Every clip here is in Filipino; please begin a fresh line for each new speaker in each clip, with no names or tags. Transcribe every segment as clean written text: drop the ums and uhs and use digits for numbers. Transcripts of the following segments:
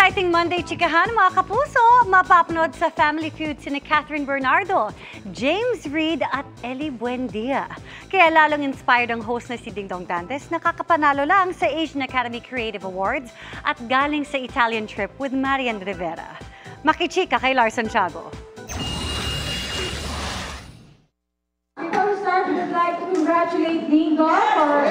Exciting Monday chikahan mga kapuso! Mapapanood sa Family Feud sina Catherine Bernardo, James Reid at Ellie Buendia. Kaya lalong inspired ang host na si Dingdong Dantes na kakapanalo lang sa Asian Academy Creative Awards at galing sa Italian trip with Marian Rivera. Makichika kay Lars Santiago.
Before we start, we would like to congratulate Dingdong for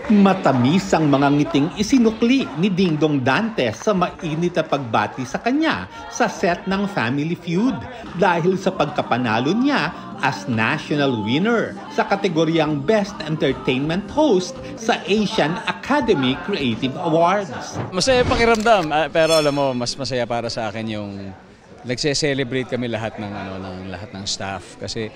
Matamis ang mga ngiting isinukli ni Dingdong Dantes sa mainit na pagbati sa kanya sa set ng Family Feud dahil sa pagkapanalo niya as national winner sa kategoryang Best Entertainment Host sa Asian Academy Creative Awards.
Masaya pakiramdam, pero alam mo, mas masaya para sa akin yung nagse-celebrate kami lahat ng staff kasi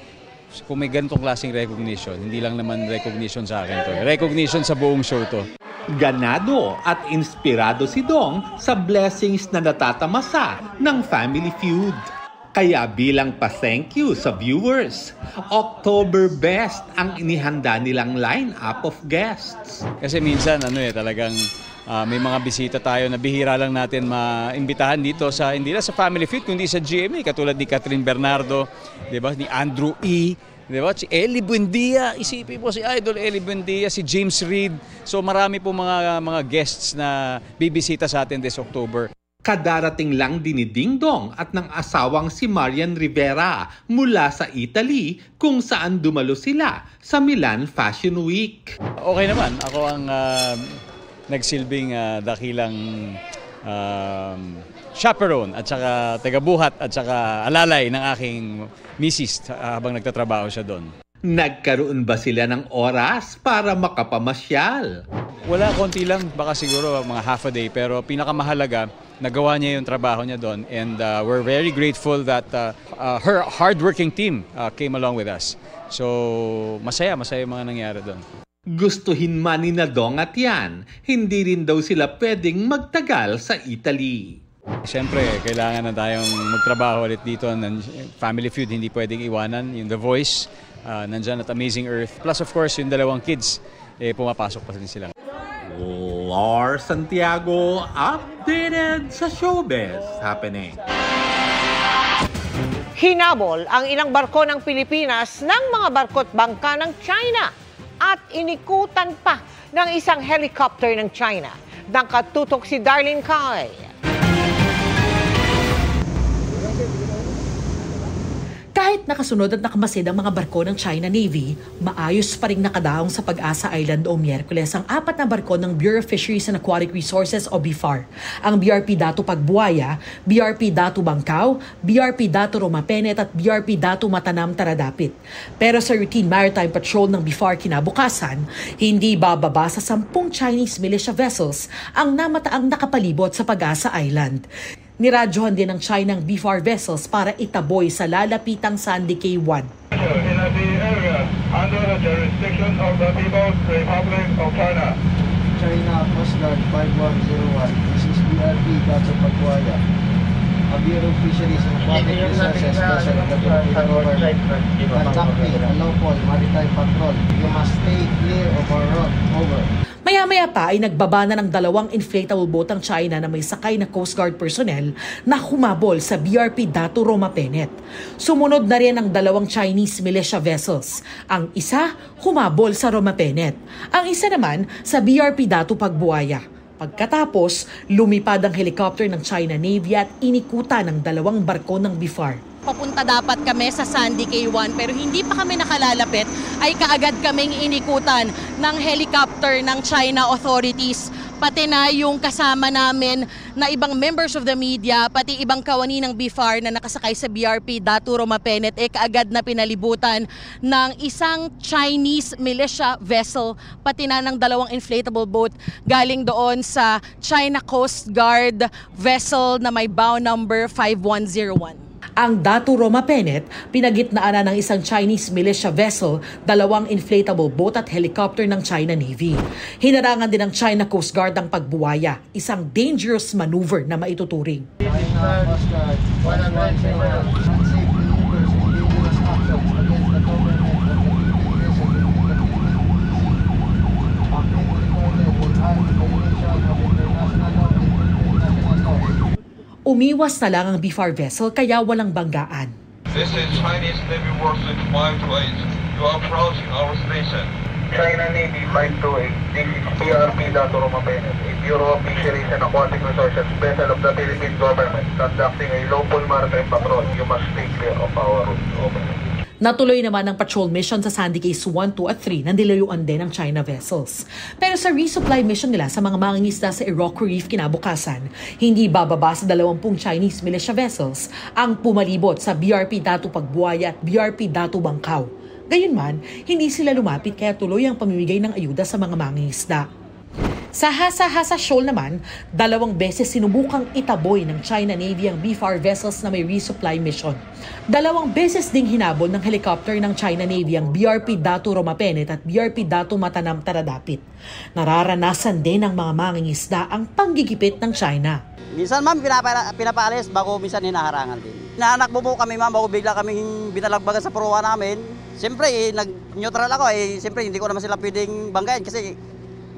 kung may ganitong klaseng recognition, hindi lang naman recognition sa akin to. Recognition sa buong show to.
Ganado at inspirado si Dong sa blessings na natatamasa ng Family Feud. Kaya bilang pa-thank you sa viewers, October Best ang inihanda nilang line-up of guests.
Kasi minsan talagang may mga bisita tayo na bihira lang natin maimbitahan dito sa hindi na sa Family Feud kundi sa GMA katulad ni Catherine Bernardo, 'di ba? Ni Andrew E, 'di ba? Si Ellie Buendia, isipin mo si Idol Ellie Buendia, si James Reid. So marami po mga guests na bibisita sa atin this October.
Kadarating lang din ni Dingdong at ng asawang si Marian Rivera mula sa Italy kung saan dumalo sila sa Milan Fashion Week.
Okay naman, ako ang nagsilbing dakilang chaperone at saka tagabuhat at saka alalay ng aking misis habang nagtatrabaho siya doon.
Nagkaroon ba sila ng oras para makapamasyal?
Wala, konti lang, baka siguro mga half a day, pero pinakamahalaga, nagawa niya yung trabaho niya doon and we're very grateful that her hardworking team came along with us. So masaya yung mga nangyari doon.
Gustuhin man ni Dong at yan, hindi rin daw sila pwedeng magtagal sa Italy.
Siyempre, kailangan na tayong magtrabaho ulit dito. Family Feud, hindi pwedeng iwanan. Yung The Voice, nandyan at Amazing Earth. Plus of course, yung dalawang kids, pumapasok pa rin sila.
Lars Santiago, updated sa showbiz happening.
Hinabol ang ilang barko ng Pilipinas ng mga barko't bangka ng China at inikutan pa ng isang helicopter ng China. Nakatutok si Darlene Kai.
Kahit nakasunod at nakamasid ang mga barko ng China Navy, maayos pa rin nakadaong sa Pag-asa Island o Miyerkules ang 4 na barko ng Bureau of Fisheries and Aquatic Resources o BFAR, ang BRP Datu Pagbuaya, BRP Datu Bangkao, BRP Datu Romapenet at BRP Datu Matanam Taradapit. Pero sa routine maritime patrol ng BFAR kinabukasan, hindi bababa sa 10 Chinese militia vessels ang namataang nakapalibot sa Pag-asa Island. Niradyohan din ng China ang BFAR vessels para itaboy sa lalapitang Sandy Cay 1.
In the area under the jurisdiction of the People's Republic of China.
China Coast Guard 5101. This is BRP Datu Pagbuaya. A Bureau of Fisheries and Aquatic Resources vessel of the Philippine government conducting a lawful maritime patrol. You must stay clear of our road. Over.
Maya-maya pa ay nagbaba na ng 2 inflatable boat ang China na may sakay na Coast Guard personnel na humabol sa BRP Datu Romapenet. Sumunod na rin ang 2 Chinese militia vessels. Ang isa humabol sa Romapenet. Ang isa naman sa BRP Datu Pagbuaya. Pagkatapos, lumipad ang helicopter ng China Navy at inikutan ng 2 barko ng BFAR.
Papunta dapat kami sa Sandy Cay 1 pero hindi pa kami nakalalapit ay kaagad kaming inikutan ng helicopter ng China authorities. Pati na yung kasama namin na ibang members of the media, pati ibang kawani ng BFAR na nakasakay sa BRP Datu Romapenet kaagad na pinalibutan ng isang Chinese militia vessel, pati na ng 2 inflatable boat galing doon sa China Coast Guard vessel na may bow number 5101.
Ang Datu Romapenet, pinagitnaan na ng isang Chinese militia vessel, 2 inflatable boat at helicopter ng China Navy. Hinarangan din ng China Coast Guard ang pagbuwaya, isang dangerous maneuver na maituturing.
China Coast Guard 110 unsafe maneuvers and dangerous actions against the government of the Philippines and the Philippines.
Umiwas na lang ang BFAR vessel kaya walang banggaan.
This is Chinese Navy Warship 528. You are approaching our station. China Navy 528. This is BRP Dato Romapenes, a Bureau of Fisheries and Aquatic Resources vessel of the Philippine government conducting a lawful maritime patrol. You must stay clear of our route. Over.
Natuloy naman ang patrol mission sa Sandy Cays 1, 2 at 3 na nilayuan din ng China vessels. Pero sa resupply mission nila sa mga mangingisda sa Iroquois Reef kinabukasan, hindi bababa sa 20 Chinese militia vessels ang pumalibot sa BRP Dato Pagbuaya at BRP Dato Bangkao. Gayunman, hindi sila lumapit kaya tuloy ang pamimigay ng ayuda sa mga mangingisda. Sa Hasa-Hasa Shoal naman, 2 beses sinubukang itaboy ng China Navy ang BFAR vessels na may resupply mission. 2 beses ding hinabol ng helicopter ng China Navy ang BRP Dato Romapenet at BRP Dato Matanam Taradapit. Nararanasan din ng mga mangingisda ang panggigipit ng China.
Minsan ma'am, pinapaalis bago minsan hinaharangan din. Naanakbo po kami ma'am, bago bigla kaming binalagbagan sa proa namin. Siyempre, nag-neutral ako siyempre hindi ko naman sila pwedeng banggain kasi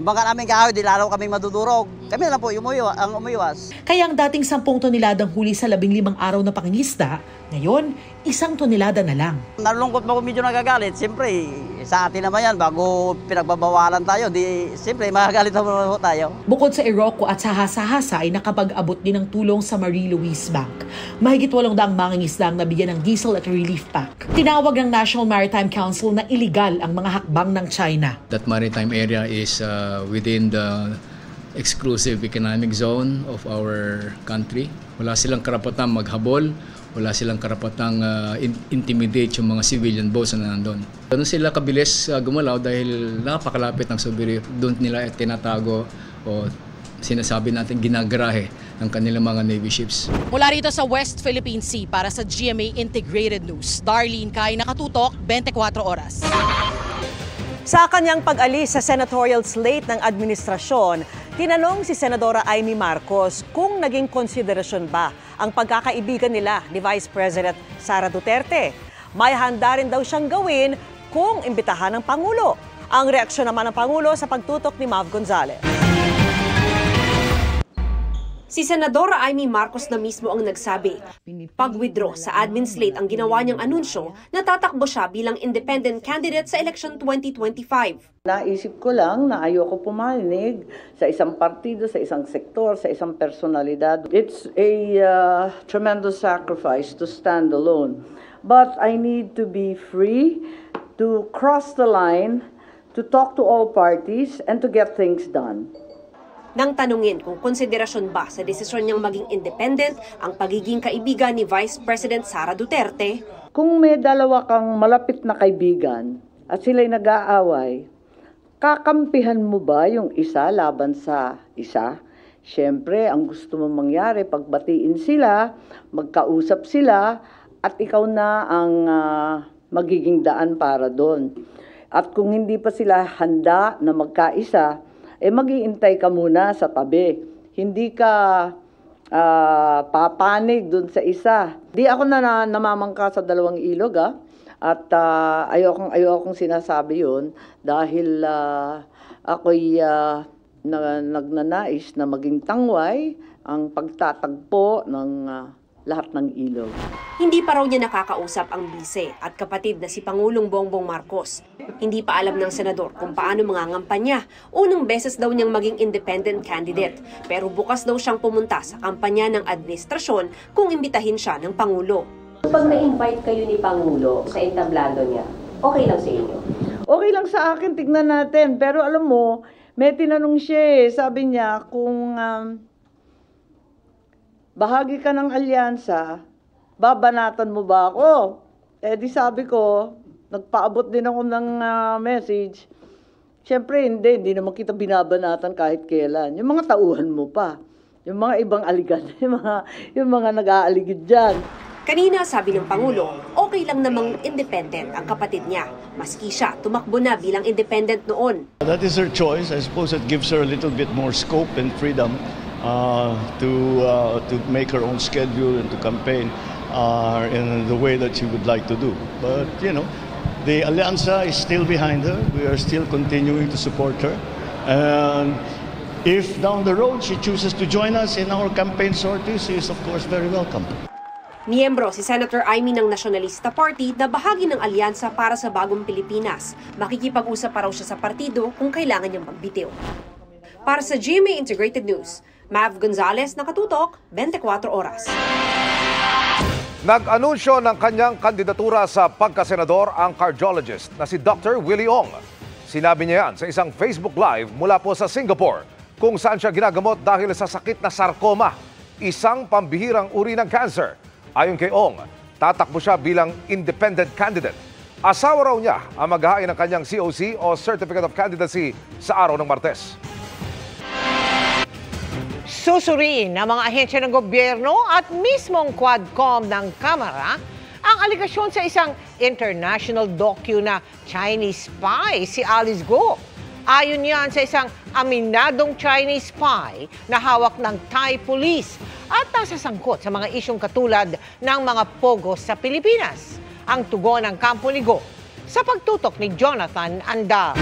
bangka namin kahoy, di lalo kami madudurog. Kami lang po ang umiwas.
Kaya ang dating 10 toneladang huli sa 15 araw na pangingisda, ngayon, 1 tonelada na lang.
Nalulungkot ba kung medyo nagagalit? Siyempre, sa atin naman yan, bago pinagbabawalan tayo, siyempre, magagalit naman tayo.
Bukod sa Iroquois at sa Hasa-Hasa ay nakapag-abot din ng tulong sa Marie-Louise Bank. Mahigit 800 mangingisda ang nabigyan ng diesel at relief pack. Tinawag ng National Maritime Council na iligal ang mga hakbang ng China.
That maritime area is within the exclusive economic zone of our country. Wala silang karapatang maghabol, wala silang karapatang intimidate yung mga civilian boats na nandun. Doon sila kabilis gumalaw dahil napakalapit ng Subiri. Doon nila tinatago o sinasabi natin ginagarahe ng kanilang mga Navy ships.
Mula rito sa West Philippine Sea para sa GMA Integrated News, Darlene Kai, nakatutok 24 oras.
Sa kanyang pag-alis sa senatorial slate ng administrasyon, tinanong si Senadora Amy Marcos kung naging konsiderasyon ba ang pagkakaibigan nila ni Vice President Sara Duterte. May handa rin daw siyang gawin kung imbitahan ng Pangulo. Ang reaksyon naman ng Pangulo sa pagtutok ni Mav Gonzalez.
Si Senadora Amy Marcos na mismo ang nagsabi, pag-withdraw sa admin slate ang ginawa niyang anunsyo na tatakbo siya bilang independent candidate sa election 2025.
Naisip ko lang na ayoko pumanig sa isang partido, sa isang sektor, sa isang personalidad. It's a tremendous sacrifice to stand alone. But I need to be free to cross the line, to talk to all parties, and to get things done.
Nang tanungin kung konsiderasyon ba sa desisyon niyang maging independent ang pagiging kaibigan ni Vice President Sara Duterte.
Kung may dalawa kang malapit na kaibigan at sila'y nag-aaway, kakampihan mo ba yung isa laban sa isa? Siyempre, ang gusto mong mangyari, pagbatiin sila, magkausap sila, at ikaw na ang magiging daan para doon. At kung hindi pa sila handa na magkaisa, mag-iintay ka muna sa tabi. Hindi ka papanig dun sa isa. Di ako na namamangka sa 2 ilog at ayokong sinasabi yun dahil ako'y nagnanais na maging tangway ang pagtatagpo ng lahat ng ilog.
Hindi pa raw niya nakakausap ang bise at kapatid na si Pangulong Bongbong Marcos. Hindi pa alam ng senador kung paano mangangampanya. Unang beses daw niyang maging independent candidate. Pero bukas daw siyang pumunta sa kampanya ng administrasyon kung imbitahin siya ng Pangulo.
Pag na-invite kayo ni Pangulo sa entablado niya, okay lang sa inyo?
Okay lang sa akin, tignan natin. Pero alam mo, may tinanong siya sabi niya kung bahagi ka ng alyansa, babanatan mo ba ako? Di sabi ko, nagpaabot din ako ng message. Siyempre hindi naman kita binabanatan kahit kailan. Yung mga tauhan mo pa, yung mga ibang aligan, yung mga nag-aaligid dyan.
Kanina sabi ng Pangulo, okay lang namang independent ang kapatid niya. Maski siya, tumakbo na bilang independent noon.
That is her choice. I suppose it gives her a little bit more scope and freedom to make her own schedule and to campaign in the way that she would like to do. But, the Alianza is still behind her. We are still continuing to support her. And If down the road she chooses to join us in our campaign sorties, she is of course very welcome.
Miyembro si Senator Amy ng Nationalista Party na bahagi ng alyansa para sa bagong Pilipinas. Makikipag-usap pa raw siya sa partido kung kailangan niyang magbitiw. Para sa GMA Integrated News, Mav Gonzalez, nakatutok, 24 oras.
Nag-anunsyo ng kanyang kandidatura sa pagkasenador ang cardiologist na si Dr. Willie Ong. Sinabi niya yan sa isang Facebook Live mula po sa Singapore kung saan siya ginagamot dahil sa sakit na sarcoma, isang pambihirang uri ng cancer. Ayon kay Ong, tatakbo siya bilang independent candidate. Asawa raw niya ang maghahain ng kanyang COC o Certificate of Candidacy sa araw ng Martes.
Susuriin ng mga ahensya ng gobyerno at mismong Quadcom ng Kamara ang aligasyon sa isang international docu na Chinese spy si Alice Go. Ayon yan sa isang aminadong Chinese spy na hawak ng Thai police at nasasangkot sa mga isyong katulad ng mga pogo sa Pilipinas. Ang tugon ng kampo ni Go sa pagtutok ni Jonathan Andal.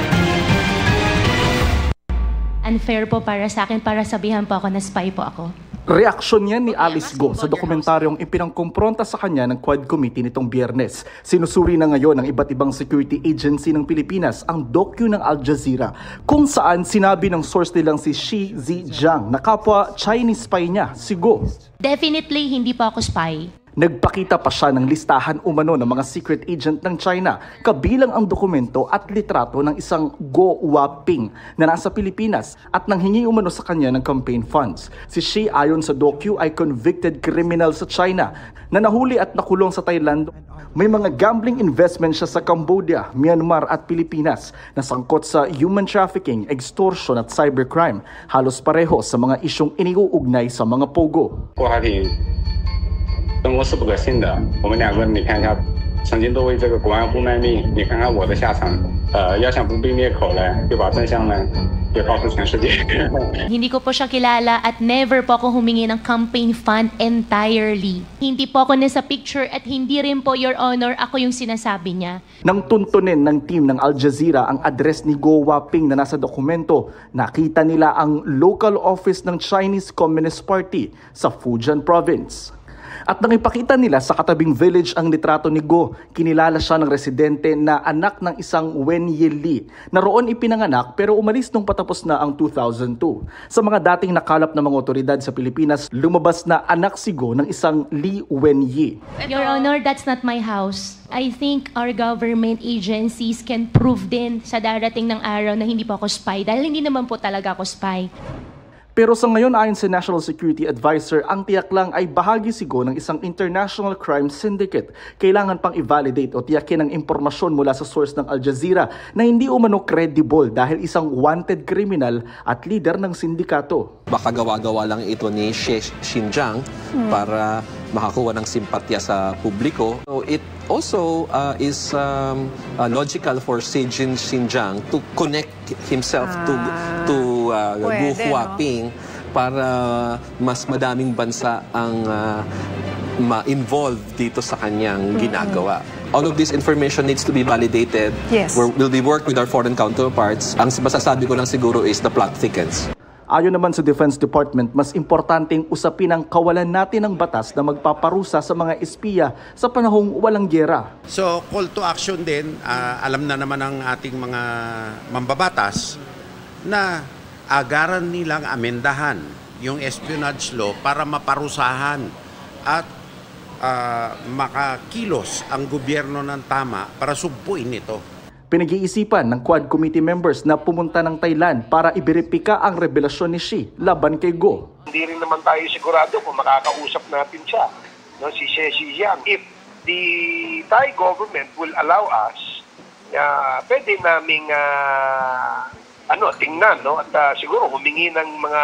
Unfair po para sa akin para sabihan po ako na spy po ako.
Reaksyon niya ni Alice Go sa dokumentaryong ipinangkumpronta sa kanya ng Quad Committee nitong Biyernes. Sinusuri na ngayon ng iba't ibang security agency ng Pilipinas ang docu ng Al Jazeera kung saan sinabi ng source nilang si Shi Zijiang na kapwa Chinese spy niya, si Go.
Definitely hindi po ako spy.
Nagpakita pa siya ng listahan umano ng mga secret agent ng China, kabilang ang dokumento at litrato ng isang Go Waping na nasa Pilipinas at nanghingi umano sa kanya ng campaign funds. Si Shi ayon sa docu ay convicted criminal sa China na nahuli at nakulong sa Thailand. May mga gambling investment siya sa Cambodia, Myanmar at Pilipinas na sangkot sa human trafficking, extortion at cybercrime. Halos pareho sa mga isyong iniuugnay sa mga pogo.
中国是不可信的，我们两个人你看一下，曾经都为这个国安部卖命，你看看我的下场。要想不必灭口呢，就把真相呢，就告诉全世界。
Hindi ko po siya kilala at never po ako humingi ng campaign fund entirely. Hindi po ako nasa picture at hindi rin po, Your Honor, ako yung sinasabi niya.
Nang tuntunin ng team ng Al Jazeera ang address ni Go Waping na nasa dokumento, nakita nila ang local office ng Chinese Communist Party sa Fujian Province. At nang ipakita nila sa katabing village ang litrato ni Go, kinilala siya ng residente na anak ng isang Wen Yili na roon ipinanganak pero umalis nung patapos na ang 2002. Sa mga dating nakalap na mga otoridad sa Pilipinas, lumabas na anak si Go ng isang Li Wenyi.
Your Honor, that's not my house. I think our government agencies can prove din sa darating ng araw na hindi po ako spy dahil hindi naman po talaga ako spy.
Pero sa ngayon ayon sa National Security Advisor, ang tiyak lang ay bahagi si Go ng isang international crime syndicate. Kailangan pang i-validate o tiyakin ang impormasyon mula sa source ng Al Jazeera na hindi umano credible dahil isang wanted criminal at leader ng sindikato.
Baka gawa-gawa lang ito ni Xinjiang para makakuha ng simpatya sa publiko. So it also is logical for Xinjiang to connect himself to Gu Huaping para mas madaming bansa ang ma-involve dito sa kanyang ginagawa. All of this information needs to be validated.
Yes.
We'll be work with our foreign counterparts. Ang masasabi ko lang siguro is the plot thickens.
Ayon naman sa Defense Department, mas importanteng usapin ang kawalan natin ng batas na magpaparusa sa mga espiya sa panahong walang gyera.
So call to action din, alam na naman ng ating mga mambabatas na agaran nilang amendahan yung espionage law para maparusahan at makakilos ang gobyerno ng tama para sugpuin ito.
Pinag-iisipan ng Quad Committee members na pumunta ng Thailand para iberipika ang revelasyon ni Shi laban kay Go.
Hindi rin naman tayo sigurado kung makakausap natin siya, no, si Xi Jinping. If the Thai government will allow us, pwede naming tingnan, no, at siguro humingi ng mga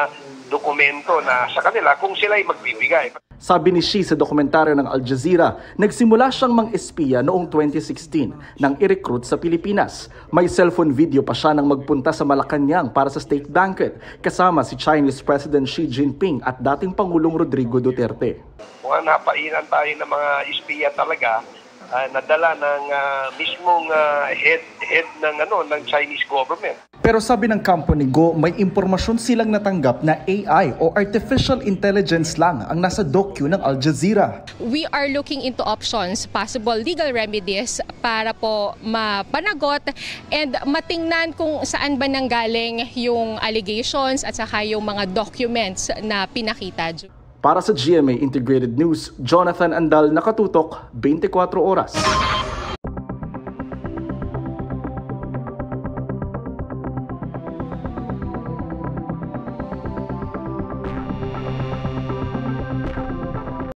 dokumento na sa kanila kung sila ay magbibigay.
Sabi ni Shi sa dokumentaryo ng Al Jazeera, nagsimula siyang mang-espiya noong 2016 nang i-recruit sa Pilipinas. May cellphone video pa siya nang magpunta sa Malacanang para sa state banquet kasama si Chinese President Xi Jinping at dating Pangulong Rodrigo Duterte.
Kung napainan tayo ng mga espiya talaga, nadala ng mismong head ng Chinese government.
Pero sabi ng kampo ni Go, may impormasyon silang natanggap na AI o Artificial Intelligence lang ang nasa docu ng Al Jazeera.
We are looking into options, possible legal remedies para po mapanagot and matingnan kung saan ba nanggaling yung allegations at saka yung mga documents na pinakita.
Para sa GMA Integrated News, Jonathan Andal, Nakatutok, 24 Oras.